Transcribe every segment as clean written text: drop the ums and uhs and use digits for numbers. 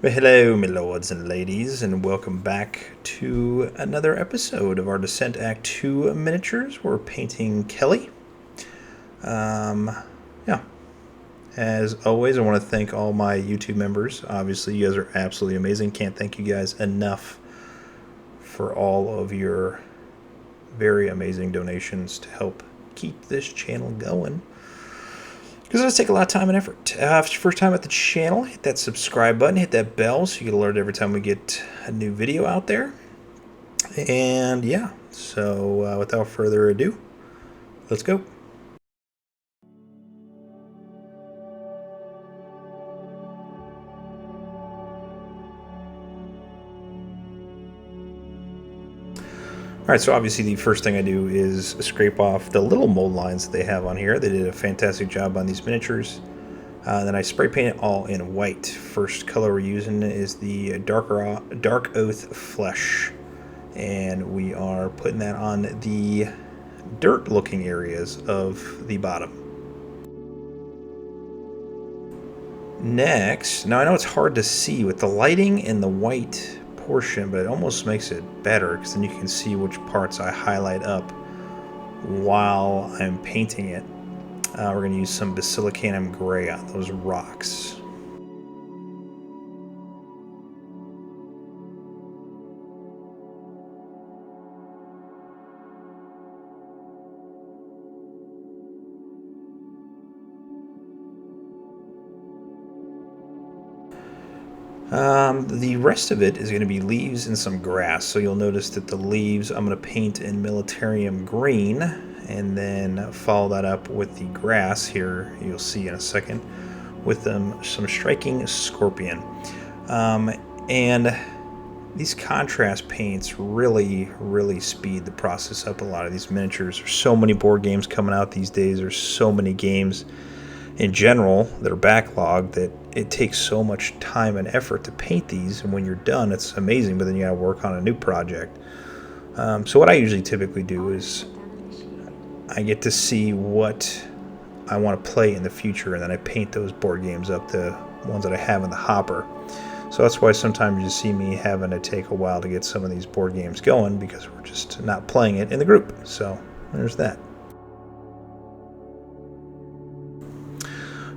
Well, hello, my lords and ladies, and welcome back to another episode of our Descent Act 2 miniatures. We're painting Kehli. Yeah. As always, I want to thank all my YouTube members. Obviously, you guys are absolutely amazing. Can't thank you guys enough for all of your very amazing donations to help keep this channel going. Because it does take a lot of time and effort. If it's your first time at the channel, hit that subscribe button, hit that bell so you get alerted every time we get a new video out there. And yeah, so without further ado, let's go. Alright, so obviously the first thing I do is scrape off the little mold lines that they have on here. They did a fantastic job on these miniatures. Then I spray paint it all in white. First color we're using is the Darkoath Flesh. And we are putting that on the dirt looking areas of the bottom. Next, now I know it's hard to see with the lighting and the white portion, but it almost makes it better because then you can see which parts I highlight up while I'm painting it. We're going to use some Basilicanum Grey on those rocks. The rest of it is going to be leaves and some grass. So you'll notice that the leaves I'm going to paint in Militarium Green and then follow that up with the grass here, you'll see in a second, with some striking scorpion. And these contrast paints really speed the process up a lot of these miniatures. There's so many board games coming out these days. There's so many games in general that are backlogged that it takes so much time and effort to paint these, and when you're done it's amazing, but then you gotta work on a new project. So what I usually typically do is I get to see what I want to play in the future, and then I paint those board games up, the ones that I have in the hopper. So that's why sometimes you see me having to take a while to get some of these board games going, because we're just not playing it in the group. So there's that.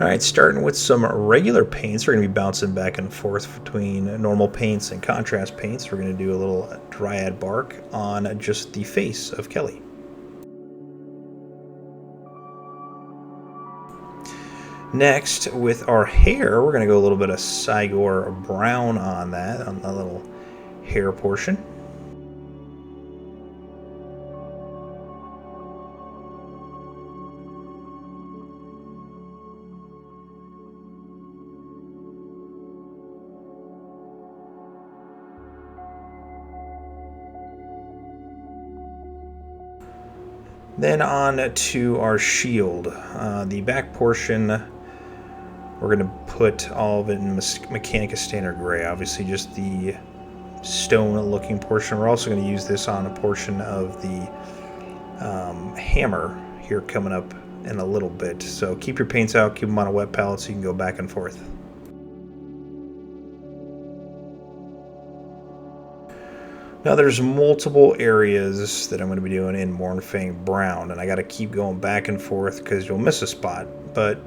Alright, starting with some regular paints. We're going to be bouncing back and forth between normal paints and contrast paints. We're going to do a little Dryad Bark on just the face of Kehli. Next, with our hair, we're going to go a little bit of Cygor Brown on that, on the little hair portion. Then on to our shield. The back portion, we're going to put all of it in Mechanicus Standard Grey. Obviously just the stone-looking portion. We're also going to use this on a portion of the hammer here coming up in a little bit. So keep your paints out, keep them on a wet palette so you can go back and forth. Now there's multiple areas that I'm going to be doing in Mournfang Brown, and I got to keep going back and forth because you'll miss a spot. But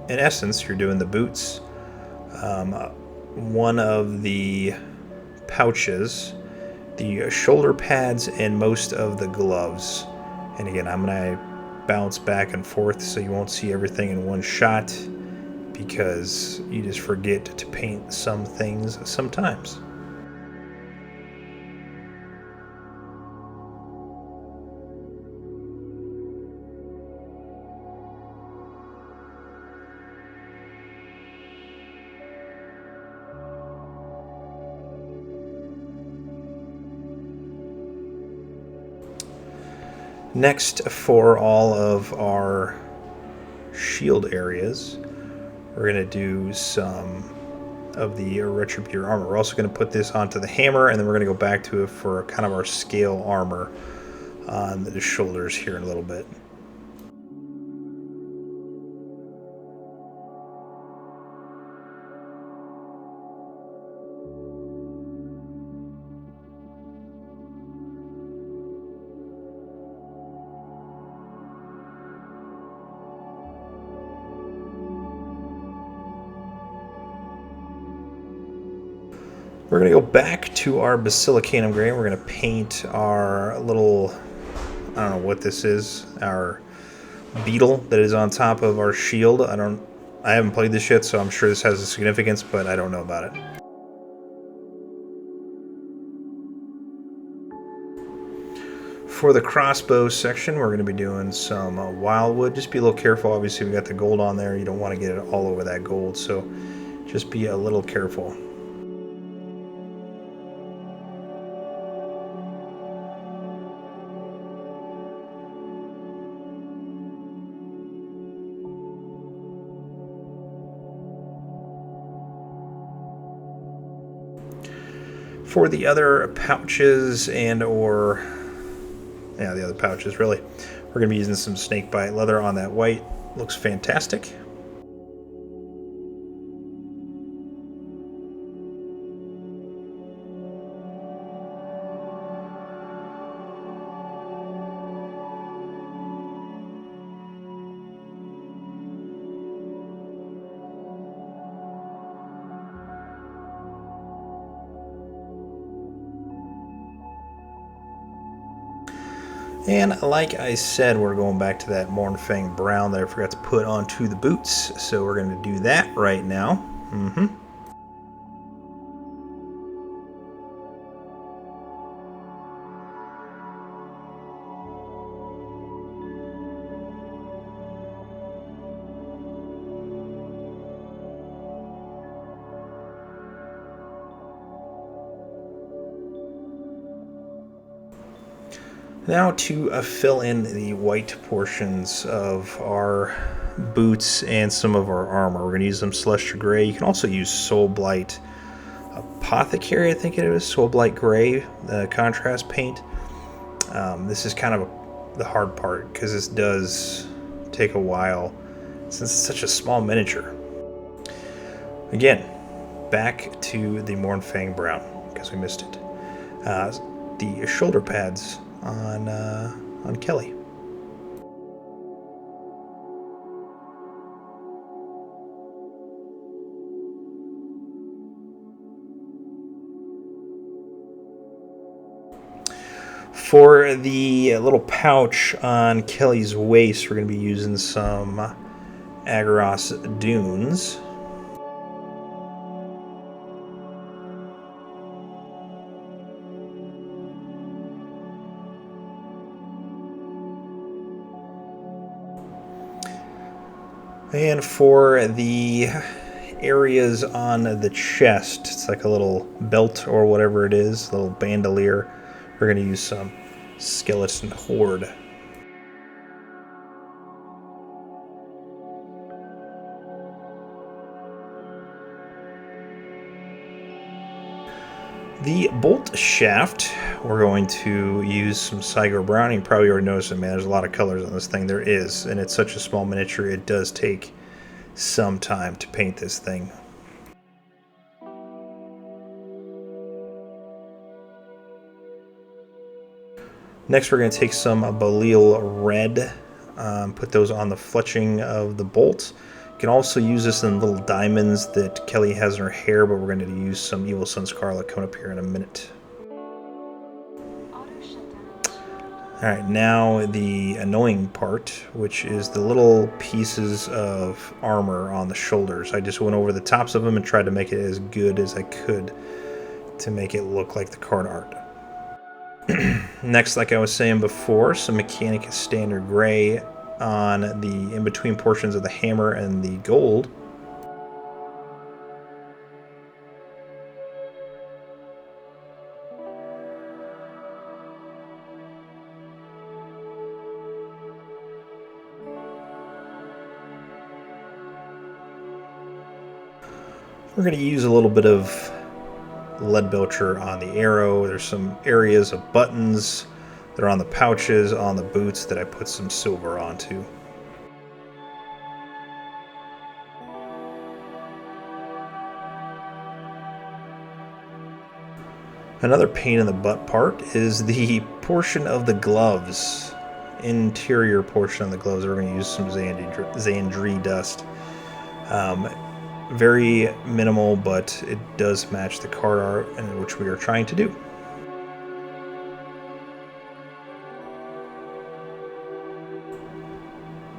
in essence, you're doing the boots, one of the pouches, the shoulder pads, and most of the gloves. And again, I'm going to bounce back and forth so you won't see everything in one shot, because you just forget to paint some things sometimes. Next, for all of our shield areas, we're going to do some of the Retributor Armour. We're also going to put this onto the hammer, and then we're going to go back to it for kind of our scale armor on the shoulders here in a little bit. We're going to go back to our Basilicanum Grey. We're going to paint our little, I don't know what this is, our beetle that is on top of our shield. I haven't played this yet, so I'm sure this has a significance, but I don't know about it. For the crossbow section, we're going to be doing some Wyldwood. Just be a little careful. Obviously, we got the gold on there. You don't want to get it all over that gold, so just be a little careful. For the other pouches and the other pouches really, we're going to be using some Snakebite Leather on that white. Looks fantastic. And like I said, we're going back to that Mournfang Brown that I forgot to put onto the boots. So we're going to do that right now. Now to fill in the white portions of our boots and some of our armor. We're going to use some Celestra Grey. You can also use Soul Blight Apothecary, I think it is, Soul Blight Grey, the contrast paint. This is kind of the hard part because this does take a while since it's such a small miniature. Again, back to the Mournfang Brown because we missed it. The shoulder pads on Kehli. For the little pouch on Kehli's waist, we're going to be using some Aggaros Dunes. And for the areas on the chest, it's like a little belt or whatever it is, a little bandolier, we're going to use some Skeleton Horde. The bolt shaft, we're going to use some Cygor Brown. You probably already noticed it, man. There's a lot of colors on this thing. There is, and it's such a small miniature, it does take some time to paint this thing. Next, we're going to take some Baal Red, put those on the fletching of the bolt. You can also use this in little diamonds that Kehli has in her hair, but we're going to use some Evil Sun Scarlet coming up here in a minute. Alright, now the annoying part, which is the little pieces of armor on the shoulders. I just went over the tops of them and tried to make it as good as I could to make it look like the card art. Next, like I was saying before, some Mechanicus Standard Gray on the in-between portions of the hammer and the gold. We're going to use a little bit of Leadbelcher on the arrow. There's some areas of buttons that are on the pouches, on the boots that I put some silver onto. Another pain in the butt part is the portion of the gloves, interior portion of the gloves. We're going to use some Zandri Dust. Very minimal, but it does match the card art, in which we are trying to do.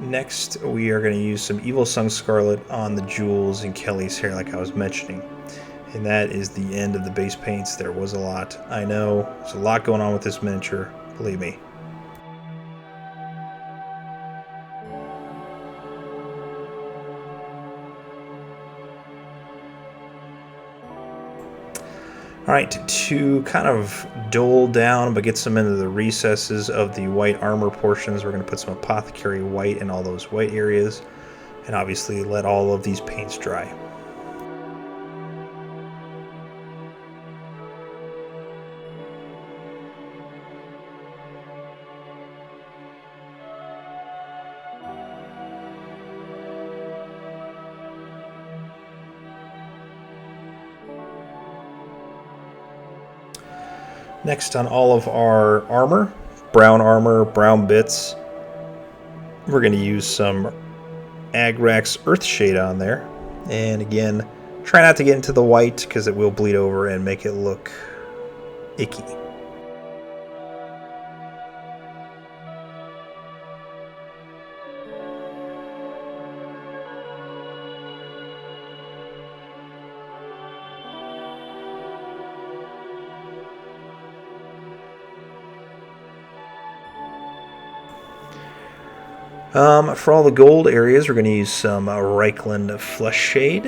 Next, we are going to use some Evil Sunz Scarlet on the jewels and Kehli's hair, like I was mentioning. And that is the end of the base paints. There was a lot. I know, there's a lot going on with this miniature, believe me. Alright, to kind of dole down but get some into the recesses of the white armor portions, we're going to put some Apothecary White in all those white areas, and obviously let all of these paints dry. Next, on all of our armor, brown bits, we're going to use some Agrax Earthshade on there. And again, try not to get into the white because it will bleed over and make it look icky. For all the gold areas, we're going to use some Reikland Flesh Shade,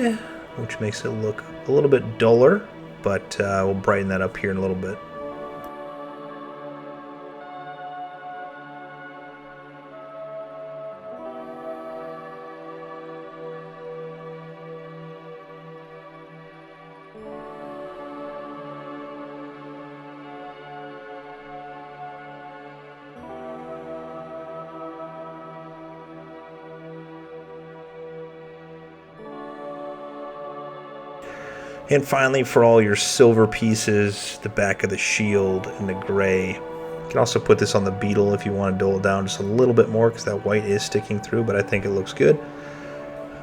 which makes it look a little bit duller, but we'll brighten that up here in a little bit. And finally, for all your silver pieces, the back of the shield and the gray. You can also put this on the beetle if you want to dull it down just a little bit more, because that white is sticking through, but I think it looks good.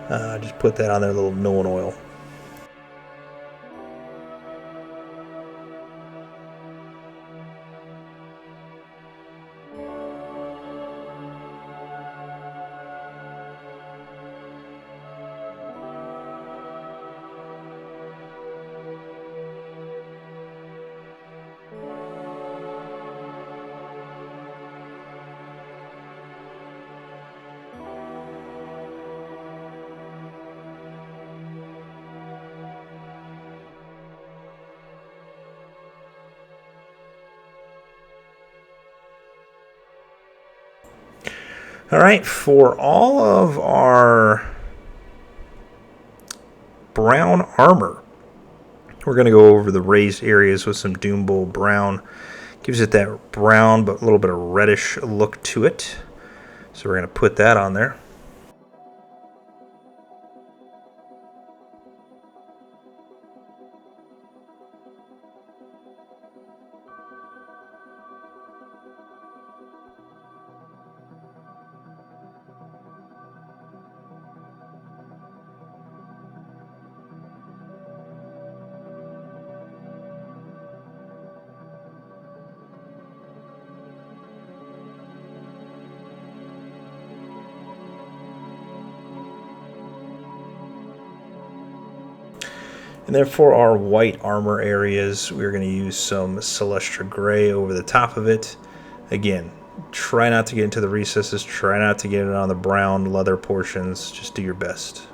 Just put that on there, a little Nulin Oil. Alright, for all of our brown armor, we're going to go over the raised areas with some Doombull Brown. Gives it that brown but a little bit of reddish look to it. So we're going to put that on there. And then for our white armor areas, we're going to use some Celestra Grey over the top of it. Again, try not to get into the recesses, try not to get it on the brown leather portions, just do your best.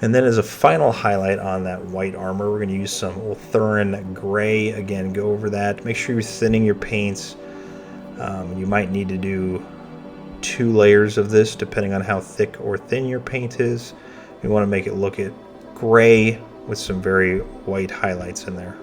And then as a final highlight on that white armor, we're going to use some Ulthuan Grey. Again, go over that. Make sure you're thinning your paints. You might need to do 2 layers of this, depending on how thick or thin your paint is. You want to make it look gray with some very white highlights in there.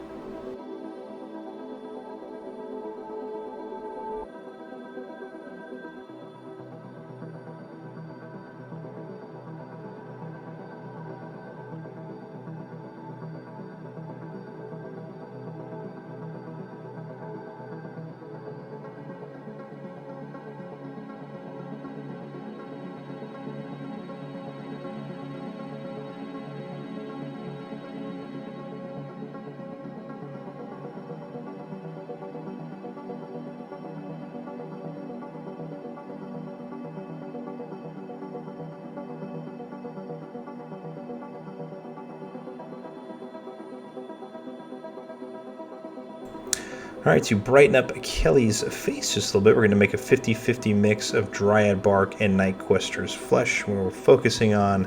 Alright, to brighten up Kehli's face just a little bit, we're going to make a 50-50 mix of Dryad Bark and Night Questor's Flesh, where we're focusing on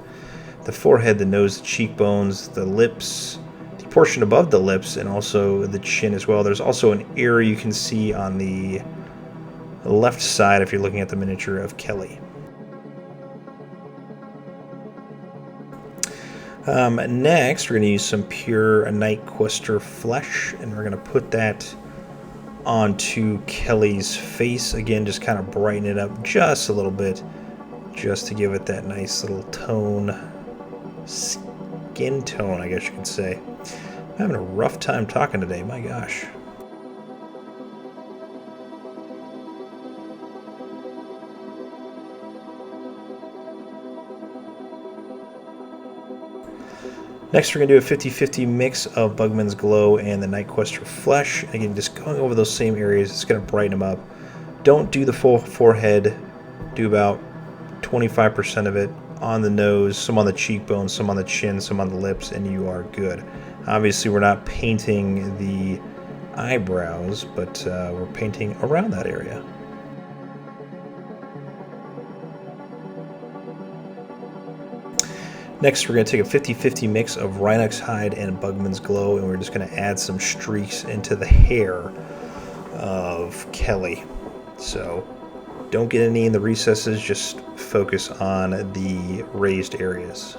the forehead, the nose, the cheekbones, the lips, the portion above the lips, and also the chin as well. There's also an area you can see on the left side if you're looking at the miniature of Kehli. Next, we're going to use some pure Night Questor Flesh, and we're going to put that onto Kehli's face. Again, just kind of brighten it up just a little bit, just to give it that nice little tone, skin tone, I guess you could say. I'm having a rough time talking today, my gosh. Next, we're going to do a 50-50 mix of Bugman's Glow and the Night Questor Flesh. Again, just going over those same areas, it's going to brighten them up. Don't do the full forehead. Do about 25% of it on the nose, some on the cheekbones, some on the chin, some on the lips, and you are good. Obviously, we're not painting the eyebrows, but we're painting around that area. Next, we're going to take a 50-50 mix of Rhinox Hyde and Bugman's Glow, and we're just going to add some streaks into the hair of Kehli. So, don't get any in the recesses, just focus on the raised areas.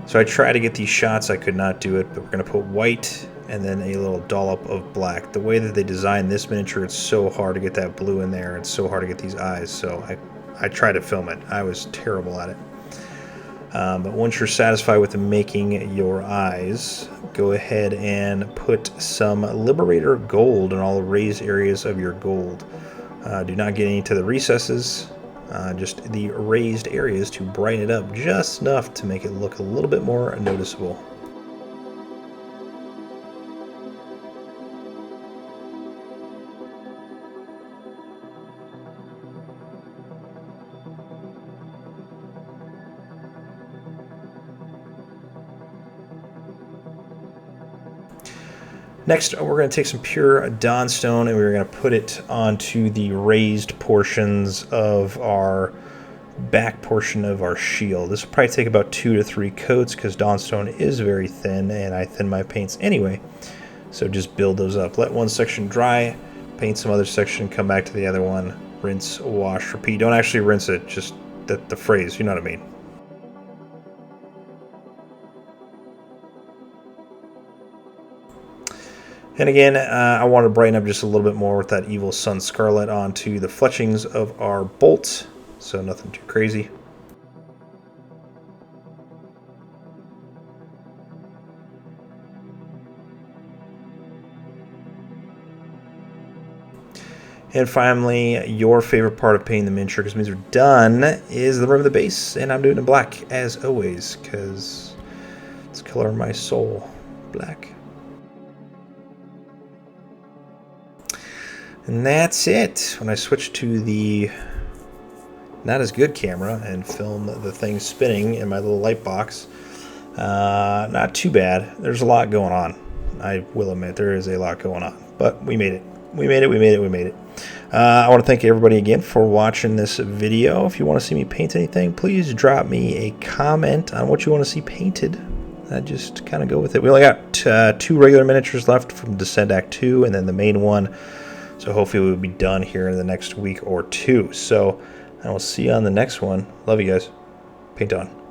So I tried to get these shots, I could not do it, but we're going to put white and then a little dollop of black. The way that they designed this miniature, it's so hard to get that blue in there. It's so hard to get these eyes, so I tried to film it. I was terrible at it. But once you're satisfied with making your eyes, go ahead and put some Liberator Gold in all the raised areas of your gold. Do not get any to the recesses. Just the raised areas to brighten it up just enough to make it look a little bit more noticeable. Next, we're going to take some pure Dawnstone and we're going to put it onto the raised portions of our back portion of our shield. This will probably take about 2 to 3 coats because Dawnstone is very thin and I thin my paints anyway. So just build those up. Let one section dry, paint some other section, come back to the other one, rinse, wash, repeat. Don't actually rinse it, just the phrase, you know what I mean. And again, I want to brighten up just a little bit more with that Evil Sun Scarlet onto the fletchings of our bolt, so nothing too crazy. And finally, your favorite part of painting the miniature, because it means we're done, is the rim of the base, and I'm doing it in black, as always, because it's the color of my soul, black. And that's it. When I switch to the not as good camera and film the thing spinning in my little light box, not too bad. There's a lot going on. I will admit there is a lot going on, but we made it. We made it. I want to thank everybody again for watching this video. If you want to see me paint anything, please drop me a comment on what you want to see painted. Just kind of go with it. We only got 2 regular miniatures left from Descent Act 2 and then the main one. So hopefully we'll be done here in the next week or 2. So I will see you on the next one. Love you guys. Paint on.